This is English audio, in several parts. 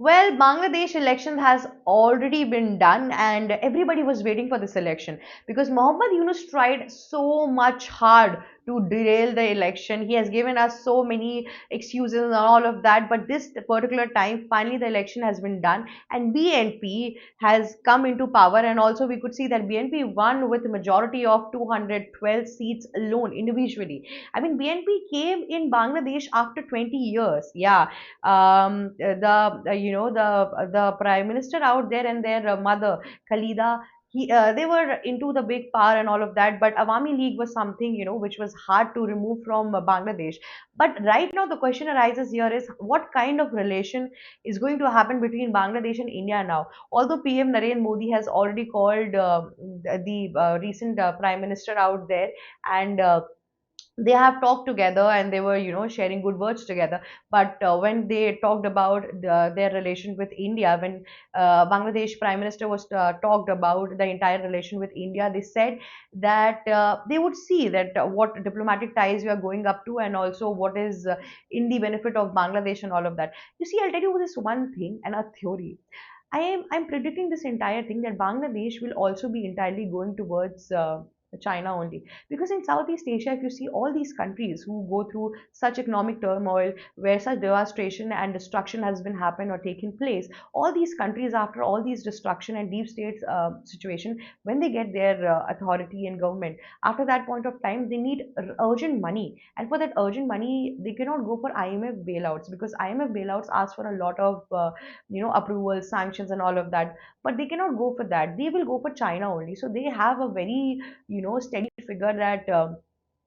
Well, Bangladesh election has already been done, and everybody was waiting for this election because Mohammad Yunus tried so much hard to derail the election. He has given us so many excuses and all of that, but this particular time, finally, the election has been done, and BNP has come into power. And also, we could see that BNP won with a majority of 212 seats alone individually. I mean, BNP came in Bangladesh after 20 years. Yeah, the prime minister out there and their mother Khalida, they were into the big power and all of that, but Awami League was something, which was hard to remove from Bangladesh. But right now the question arises here is what kind of relation is going to happen between Bangladesh and India now. Although PM Narendra Modi has already called the recent prime minister out there, and they have talked together, and they were, sharing good words together. But when they talked about their relation with India, when Bangladesh prime minister was talked about the entire relation with India, they said that they would see that what diplomatic ties we are going up to, and also what is in the benefit of Bangladesh and all of that. You see, I'll tell you this one thing and a theory. I'm predicting this entire thing that Bangladesh will also be entirely going towards China only, because in Southeast Asia, if you see all these countries who go through such economic turmoil, where such devastation and destruction has been happened or taken place, all these countries, after all these destruction and deep state situation, when they get their authority and government, after that point of time, they need urgent money, and for that urgent money, they cannot go for IMF bailouts, because IMF bailouts ask for a lot of approval, sanctions, and all of that. But they cannot go for that. They will go for China only. So they have a very steady figure that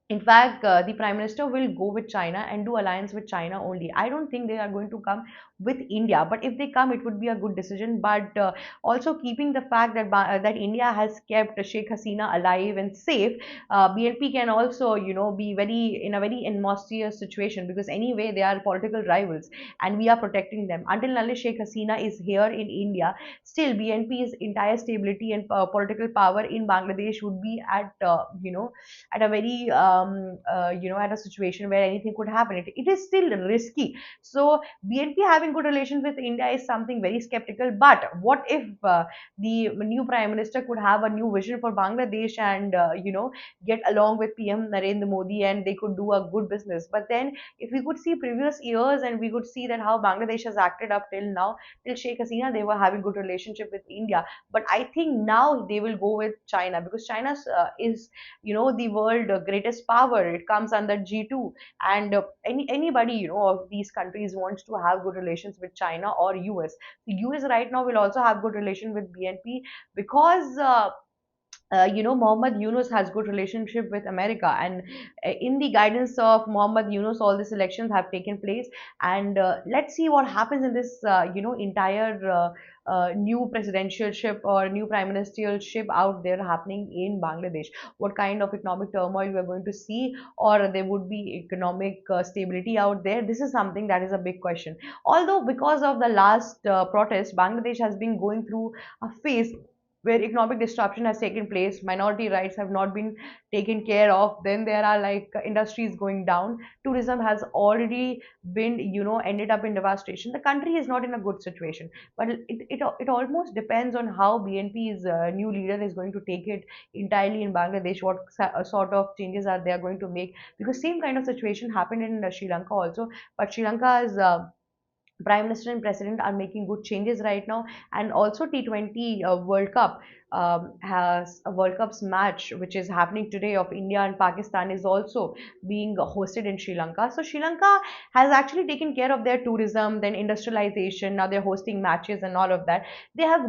in fact, the prime minister will go with China and do alliance with China only. I don't think they are going to come with India, but if they come, it would be a good decision. But also keeping the fact that that India has kept Sheikh Hasina alive and safe, BNP can also, be very in a very inauspicious situation, because anyway they are political rivals, and we are protecting them until and unless Sheikh Hasina is here in India. Still, BNP's entire stability and political power in Bangladesh would be at a very at a situation where anything could happen. It is still risky. So BNP having good relations with India is something very skeptical. But what if the new prime minister could have a new vision for Bangladesh, and get along with PM Narendra Modi, and they could do a good business. But then if we could see previous years, and we could see that how Bangladesh has acted up till now, till Sheikh Hasina, they were having good relationship with India. But I think now they will go with China, because China is the world greatest power. It comes under G2, and anybody of these countries wants to have good relations with China or US. The US right now will also have good relation with BNP, because Muhammad Yunus has good relationship with America, and in the guidance of Muhammad Yunus, all these elections have taken place, and let's see what happens in this, entire new presidentialship or new prime ministership out there happening in Bangladesh. What kind of economic turmoil we are going to see, or there would be economic stability out there? This is something that is a big question. Although because of the last protest, Bangladesh has been going through a phase where economic disruption has taken place, minority rights have not been taken care of, then there are like industries going down, tourism has already been, ended up in devastation. The country is not in a good situation, but it almost depends on how BNP's new leader is going to take it entirely in Bangladesh, what sort of changes are they are going to make, because same kind of situation happened in Sri Lanka also. But Sri Lanka is prime minister and president are making good changes right now. And also T20 World Cup has a World Cup's match which is happening today of India and Pakistan is also being hosted in Sri Lanka. So Sri Lanka has actually taken care of their tourism, then industrialization. Now they're hosting matches and all of that. They have,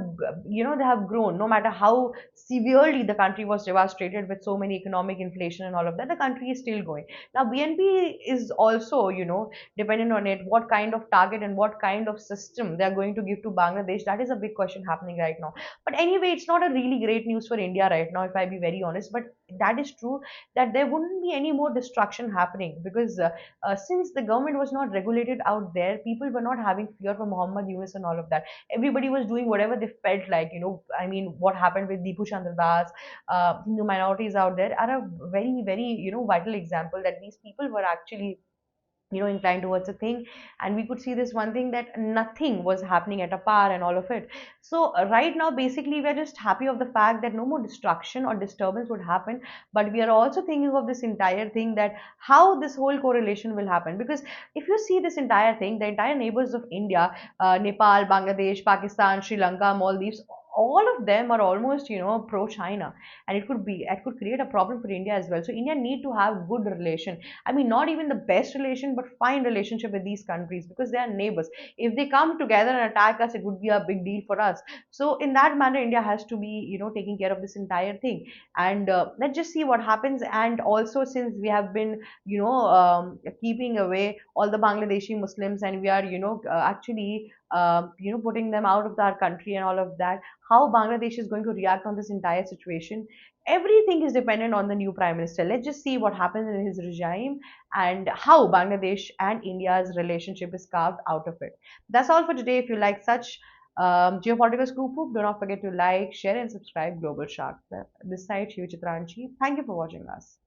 they have grown. No matter how severely the country was devastated with so many economic inflation and all of that, the country is still going. Now BNP is also, dependent on it, what kind of target and what kind of system they are going to give to Bangladesh. That is a big question happening right now. But anyway, it's not a really great news for India right now, if I be very honest. But that is true that there wouldn't be any more destruction happening, because since the government was not regulated out there, people were not having fear for Muhammad Yunus and all of that. Everybody was doing whatever they felt like. I mean, what happened with Deepu Chandra Das, Hindu minorities out there are a very, very, vital example that these people were actually inclined towards a thing, and we could see this one thing, that nothing was happening at a par and all of it. So right now basically we are just happy of the fact that no more destruction or disturbance would happen, but we are also thinking of this entire thing, that how this whole correlation will happen. Because if you see this entire thing, the entire neighbors of India, Nepal, Bangladesh, Pakistan, Sri Lanka, Maldives, all of them are almost pro China, and it could create a problem for India as well. So India need to have good relation. I mean, not even the best relation, but fine relationship with these countries, because they are neighbors. If they come together and attack us, it would be a big deal for us. So in that manner, India has to be, taking care of this entire thing. And let's just see what happens. And also, since we have been, keeping away all the Bangladeshi Muslims, and we are, actually, putting them out of our country and all of that, how Bangladesh is going to react on this entire situation. Everything is dependent on the new prime minister. Let's just see what happens in his regime, and how Bangladesh and India's relationship is carved out of it. That's all for today. If you like such geopolitical scoop, do not forget to like, share, and subscribe Global Shark. This side, Shiv Chitranchi. Thank you for watching us.